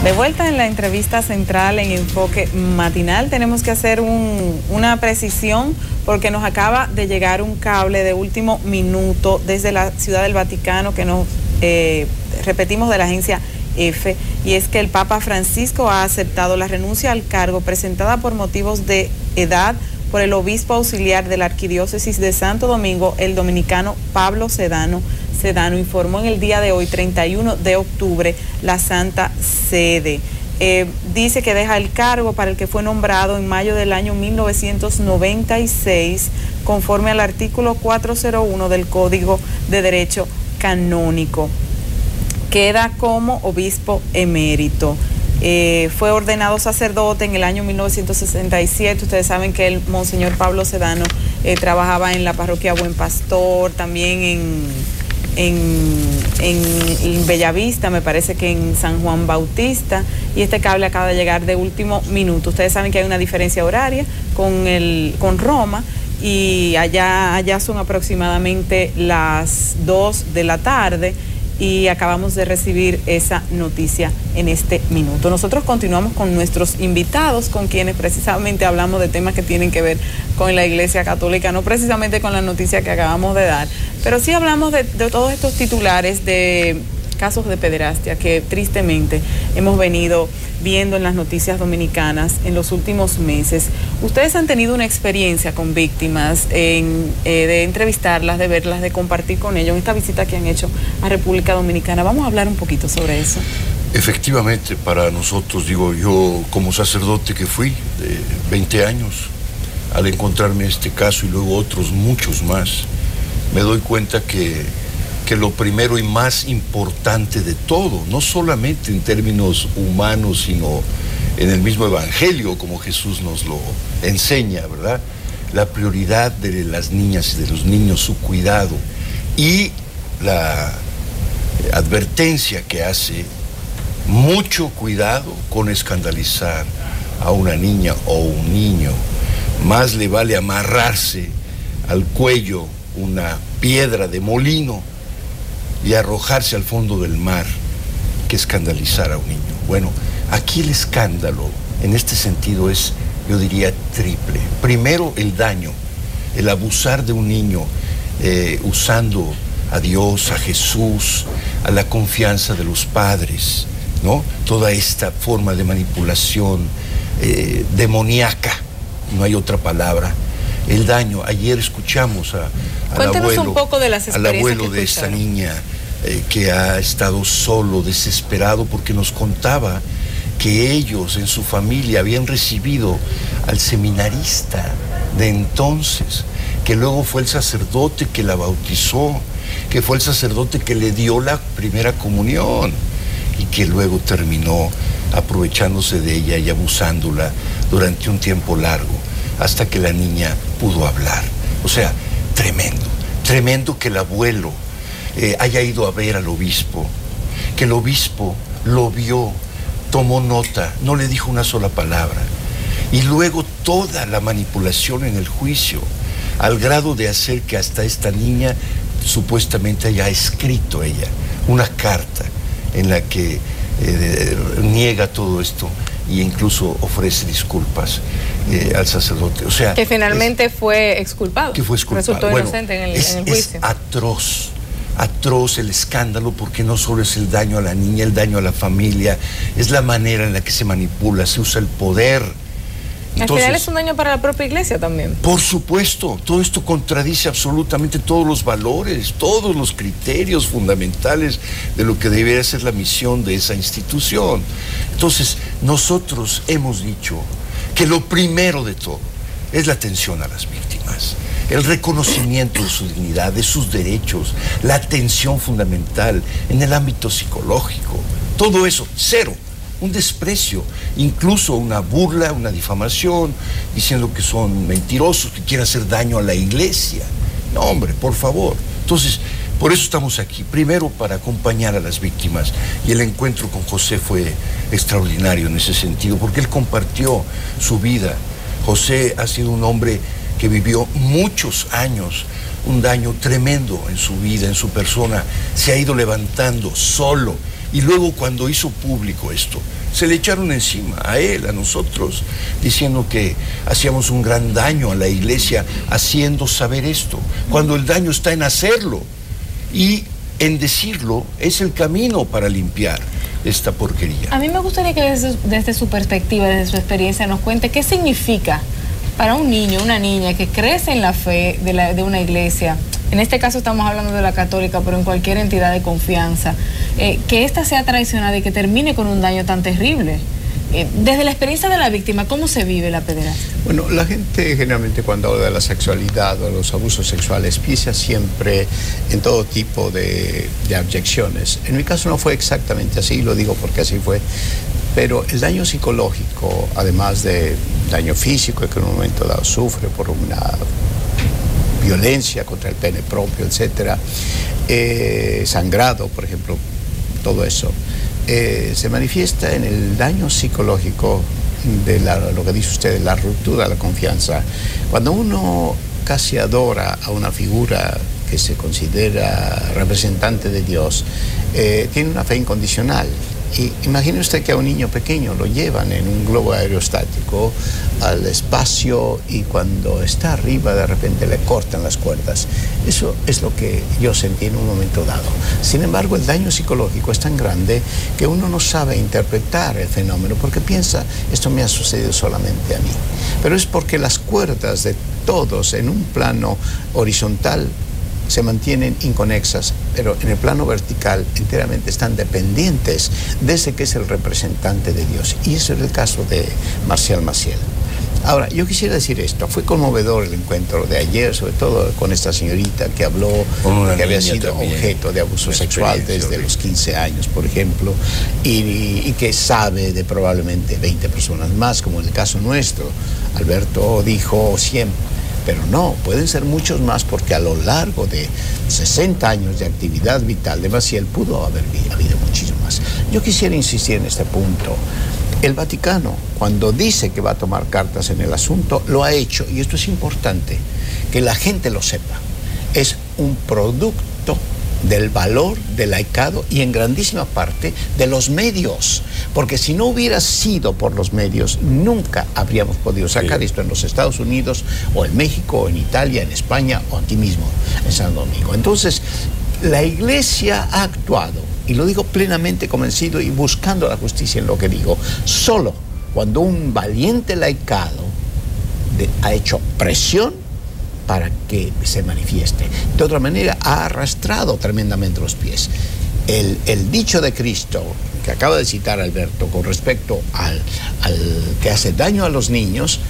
De vuelta en la entrevista central en Enfoque Matinal, tenemos que hacer una precisión porque nos acaba de llegar un cable de último minuto desde la Ciudad del Vaticano que nos repetimos de la agencia EFE, y es que el Papa Francisco ha aceptado la renuncia al cargo presentada por motivos de edad por el obispo auxiliar de la Arquidiócesis de Santo Domingo, el dominicano Pablo Sedano, informó en el día de hoy, 31 de octubre, la Santa Sede. Dice que deja el cargo para el que fue nombrado en mayo del año 1996, conforme al artículo 401 del Código de Derecho Canónico. Queda como obispo emérito. Fue ordenado sacerdote en el año 1967. Ustedes saben que el monseñor Pablo Sedano trabajaba en la parroquia Buen Pastor, también en Bellavista, me parece que en San Juan Bautista, y este cable acaba de llegar de último minuto. Ustedes saben que hay una diferencia horaria con Roma, y allá son aproximadamente las 2 de la tarde, y acabamos de recibir esa noticia en este minuto. Nosotros continuamos con nuestros invitados, con quienes precisamente hablamos de temas que tienen que ver con la Iglesia Católica, no precisamente con la noticia que acabamos de dar, pero sí hablamos de todos estos titulares de casos de pederastia que tristemente hemos venido viendo en las noticias dominicanas en los últimos meses. Ustedes han tenido una experiencia con víctimas, de entrevistarlas, de verlas, de compartir con ellos, en esta visita que han hecho a República Dominicana. Vamos a hablar un poquito sobre eso. Efectivamente, para nosotros, digo, yo como sacerdote que fui de 20 años, al encontrarme este caso y luego otros muchos más, me doy cuenta que lo primero y más importante de todo, no solamente en términos humanos, sino en el mismo Evangelio, como Jesús nos lo enseña, ¿verdad? La prioridad de las niñas y de los niños, su cuidado, y la advertencia que hace: mucho cuidado con escandalizar a una niña o un niño. Más le vale amarrarse al cuello una piedra de molino y arrojarse al fondo del mar que escandalizar a un niño. Bueno, aquí el escándalo en este sentido es, yo diría, triple. Primero, el daño, el abusar de un niño usando a Dios, a Jesús, a la confianza de los padres, ¿no? Toda esta forma de manipulación demoníaca, no hay otra palabra. El daño. Ayer escuchamos al abuelo de esta niña que ha estado solo, desesperado, porque nos contaba que ellos en su familia habían recibido al seminarista de entonces, que luego fue el sacerdote que la bautizó, que fue el sacerdote que le dio la primera comunión, y que luego terminó aprovechándose de ella y abusándola durante un tiempo largo, hasta que la niña pudo hablar. O sea, tremendo que el abuelo haya ido a ver al obispo, que el obispo lo vio, tomó nota, no le dijo una sola palabra, y luego toda la manipulación en el juicio, al grado de hacer que hasta esta niña supuestamente haya escrito ella una carta en la que niega todo esto e incluso ofrece disculpas al sacerdote. O sea, que finalmente fue exculpado. Que fue exculpado. Resultó inocente en el juicio. Es atroz el escándalo, porque no solo es el daño a la niña, el daño a la familia, es la manera en la que se manipula, se usa el poder. Entonces, al final es un daño para la propia iglesia también. Por supuesto, todo esto contradice absolutamente todos los valores, todos los criterios fundamentales de lo que debería ser la misión de esa institución. Entonces, nosotros hemos dicho que lo primero de todo es la atención a las víctimas, el reconocimiento de su dignidad, de sus derechos, la atención fundamental en el ámbito psicológico. Todo eso, cero. Un desprecio, incluso una burla, una difamación, diciendo que son mentirosos, que quieren hacer daño a la iglesia. No, hombre, por favor. Entonces, por eso estamos aquí. Primero, para acompañar a las víctimas. Y el encuentro con José fue extraordinario en ese sentido, porque él compartió su vida. José ha sido un hombre que vivió muchos años, un daño tremendo en su vida, en su persona. Se ha ido levantando solo, Y luego cuando hizo público esto, se le echaron encima a él, a nosotros, diciendo que hacíamos un gran daño a la iglesia haciendo saber esto, cuando el daño está en hacerlo. Y en decirlo es el camino para limpiar esta porquería. A mí me gustaría que desde su perspectiva, desde su experiencia, nos cuente qué significa para un niño, una niña que crece en la fe de una iglesia. En este caso estamos hablando de la católica, pero en cualquier entidad de confianza, que ésta sea traicionada y que termine con un daño tan terrible. Desde la experiencia de la víctima, ¿cómo se vive la pederastia? Bueno, la gente generalmente cuando habla de la sexualidad o de los abusos sexuales piensa siempre en todo tipo de abyecciones. En mi caso no fue exactamente así, lo digo porque así fue, pero el daño psicológico, además de daño físico que en un momento dado sufre por una violencia contra el pene propio, etcétera, sangrado, por ejemplo, todo eso, se manifiesta en el daño psicológico de lo que dice usted, la ruptura de la confianza. Cuando uno casi adora a una figura que se considera representante de Dios, tiene una fe incondicional. Y imagine usted que a un niño pequeño lo llevan en un globo aerostático al espacio y cuando está arriba de repente le cortan las cuerdas. Eso es lo que yo sentí en un momento dado. Sin embargo, el daño psicológico es tan grande que uno no sabe interpretar el fenómeno porque piensa, esto me ha sucedido solamente a mí. Pero es porque las cuerdas de todos en un plano horizontal se mantienen inconexas, pero en el plano vertical enteramente están dependientes de ese que es el representante de Dios. Y eso es el caso de Marcial Maciel. Ahora, yo quisiera decir esto, fue conmovedor el encuentro de ayer, sobre todo con esta señorita que habló, que había sido objeto de abuso sexual desde los 15 años, por ejemplo, y que sabe de probablemente 20 personas más, como en el caso nuestro. Alberto dijo 100. Pero no, pueden ser muchos más porque a lo largo de 60 años de actividad vital de Maciel pudo haber habido muchísimo más. Yo quisiera insistir en este punto. El Vaticano, cuando dice que va a tomar cartas en el asunto, lo ha hecho. Y esto es importante, que la gente lo sepa. Es un producto del valor del laicado y en grandísima parte de los medios, porque si no hubiera sido por los medios nunca habríamos podido sacar esto en los Estados Unidos o en México o en Italia, en España o aquí mismo en San Domingo. Entonces la Iglesia ha actuado, y lo digo plenamente convencido y buscando la justicia en lo que digo, solo cuando un valiente laicado ha hecho presión para que se manifieste. De otra manera, ha arrastrado tremendamente los pies. El dicho de Cristo, que acaba de citar Alberto, con respecto al que hace daño a los niños,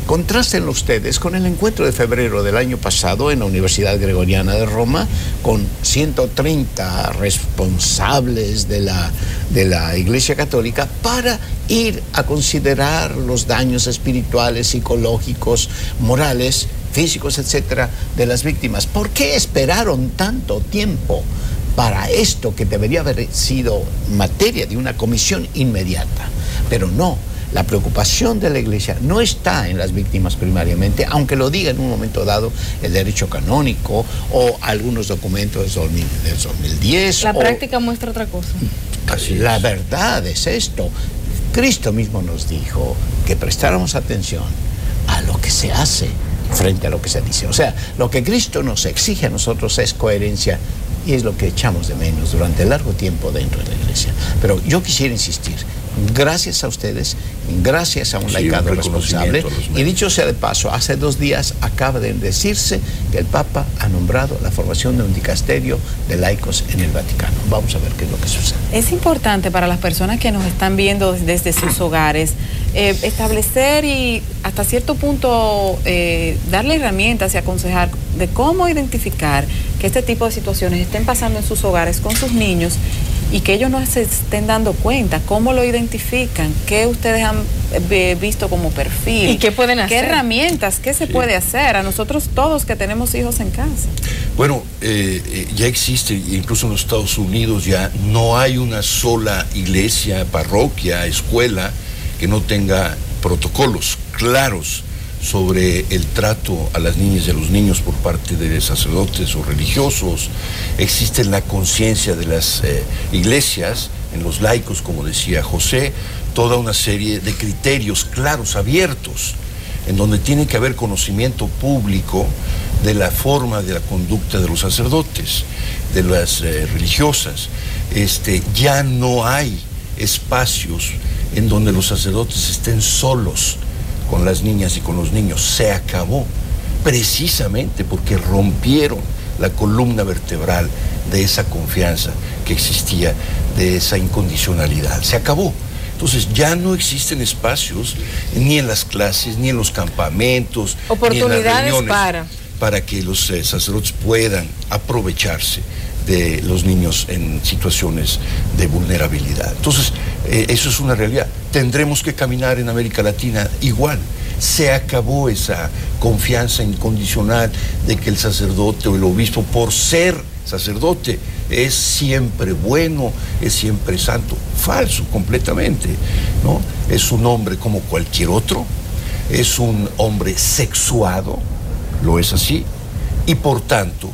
contrástenlo ustedes con el encuentro de febrero del año pasado en la Universidad Gregoriana de Roma, con 130 responsables de la Iglesia Católica para ir a considerar los daños espirituales, psicológicos, morales, físicos, etcétera, de las víctimas. ¿Por qué esperaron tanto tiempo para esto que debería haber sido materia de una comisión inmediata? Pero no, la preocupación de la Iglesia no está en las víctimas primariamente, aunque lo diga en un momento dado el derecho canónico o algunos documentos del 2010. La práctica muestra otra cosa. La verdad es esto. Cristo mismo nos dijo que prestáramos atención a lo que se hace frente a lo que se dice. O sea, lo que Cristo nos exige a nosotros es coherencia y es lo que echamos de menos durante largo tiempo dentro de la Iglesia. Pero yo quisiera insistir, gracias a ustedes, gracias a un laicado responsable, y dicho sea de paso, hace 2 días acaba de decirse que el Papa ha nombrado la formación de un dicasterio de laicos en el Vaticano. Vamos a ver qué es lo que sucede. Es importante para las personas que nos están viendo desde sus hogares establecer y hasta cierto punto darle herramientas y aconsejar de cómo identificar que este tipo de situaciones estén pasando en sus hogares con sus niños y que ellos no se estén dando cuenta, cómo lo identifican, qué ustedes han visto como perfil. ¿Y qué pueden hacer? ¿Qué herramientas, qué se puede hacer a nosotros todos que tenemos hijos en casa? Bueno, ya existe, incluso en los Estados Unidos ya no hay una sola iglesia, parroquia, escuela que no tenga protocolos claros sobre el trato a las niñas y a los niños por parte de sacerdotes o religiosos. Existe la conciencia de las iglesias en los laicos, como decía José, toda una serie de criterios claros, abiertos, en donde tiene que haber conocimiento público de la forma de la conducta de los sacerdotes, de las religiosas. Ya no hay espacios en donde los sacerdotes estén solos con las niñas y con los niños. Se acabó, precisamente porque rompieron la columna vertebral de esa confianza que existía, de esa incondicionalidad. Se acabó. Entonces ya no existen espacios ni en las clases, ni en los campamentos, oportunidades ni en las reuniones para que los sacerdotes puedan aprovecharse de los niños en situaciones de vulnerabilidad. Entonces, eso es una realidad. Tendremos que caminar en América Latina igual. Se acabó esa confianza incondicional de que el sacerdote o el obispo, por ser sacerdote, es siempre bueno, es siempre santo. Falso, completamente, ¿no? Es un hombre como cualquier otro, es un hombre sexuado, lo es así, y por tanto,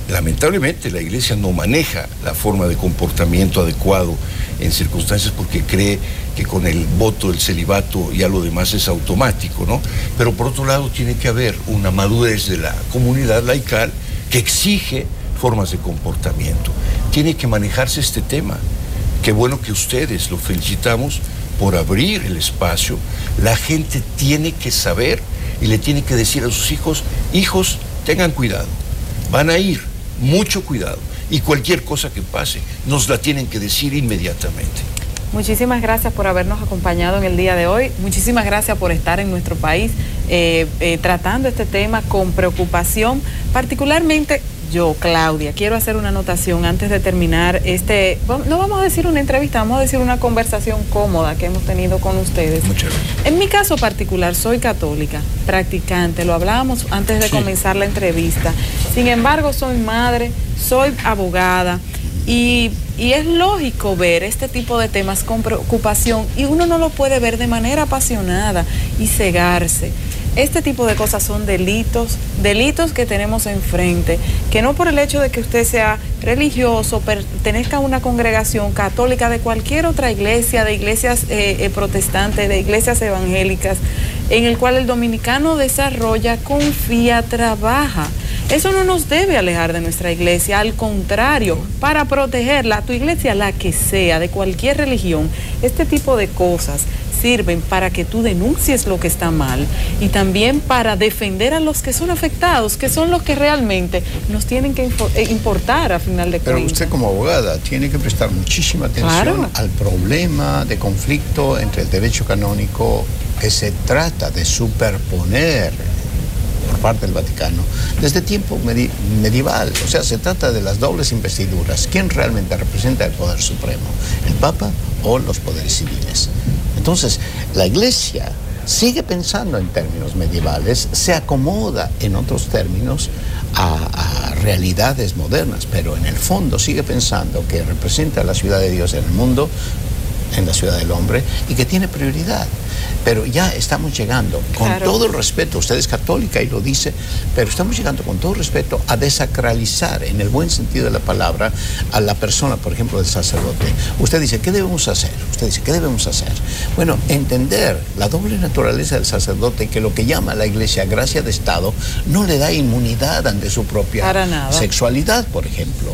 lamentablemente la Iglesia no maneja la forma de comportamiento adecuado en circunstancias porque cree que con el voto del celibato ya lo demás es automático, ¿no? Pero por otro lado tiene que haber una madurez de la comunidad laical que exige formas de comportamiento. Tiene que manejarse este tema. Qué bueno que ustedes, lo felicitamos por abrir el espacio. La gente tiene que saber y le tiene que decir a sus hijos, hijos, tengan cuidado, van a ir, mucho cuidado, y cualquier cosa que pase, nos la tienen que decir inmediatamente. Muchísimas gracias por habernos acompañado en el día de hoy. Muchísimas gracias por estar en nuestro país tratando este tema con preocupación. Particularmente yo, Claudia, quiero hacer una anotación antes de terminar no vamos a decir una entrevista, vamos a decir una conversación cómoda que hemos tenido con ustedes. Muchas gracias. En mi caso particular, soy católica, practicante, lo hablábamos antes de comenzar la entrevista. Sin embargo, soy madre, soy abogada. Y es lógico ver este tipo de temas con preocupación y uno no lo puede ver de manera apasionada y cegarse. Este tipo de cosas son delitos que tenemos enfrente, que no por el hecho de que usted sea religioso, pertenezca a una congregación católica, de cualquier otra iglesia, de iglesias protestantes, de iglesias evangélicas, en el cual el dominicano desarrolla, confía, trabaja. Eso no nos debe alejar de nuestra iglesia, al contrario, para protegerla, tu iglesia, la que sea, de cualquier religión, este tipo de cosas sirven para que tú denuncies lo que está mal y también para defender a los que son afectados, que son los que realmente nos tienen que importar a final de cuentas. Pero usted como abogada tiene que prestar muchísima atención al problema de conflicto entre el derecho canónico que se trata de superponer por parte del Vaticano desde tiempo medieval. O sea, se trata de las dobles investiduras. ¿Quién realmente representa el poder supremo? ¿El Papa o los poderes civiles? Entonces, la Iglesia sigue pensando en términos medievales, se acomoda en otros términos a realidades modernas, pero en el fondo sigue pensando que representa la ciudad de Dios en el mundo, en la ciudad del hombre, y que tiene prioridad. Pero ya estamos llegando, con todo el respeto, usted es católica y lo dice, pero estamos llegando con todo el respeto a desacralizar, en el buen sentido de la palabra, a la persona, por ejemplo, del sacerdote. Usted dice, ¿qué debemos hacer? Usted dice, ¿qué debemos hacer? Bueno, entender la doble naturaleza del sacerdote, que lo que llama la Iglesia gracia de Estado no le da inmunidad ante su propia sexualidad, por ejemplo.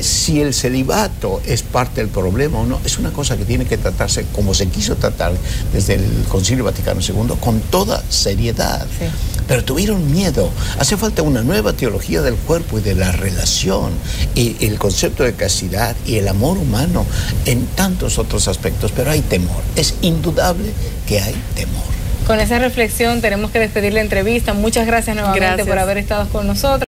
Si el celibato es parte del problema o no, es una cosa que tiene que tratarse como se quiso tratar desde el Concilio Vaticano II, con toda seriedad. Sí. Pero tuvieron miedo. Hace falta una nueva teología del cuerpo y de la relación, y el concepto de castidad y el amor humano en tantos otros aspectos, pero hay temor. Es indudable que hay temor. Con esa reflexión tenemos que despedir la entrevista. Muchas gracias nuevamente por haber estado con nosotros.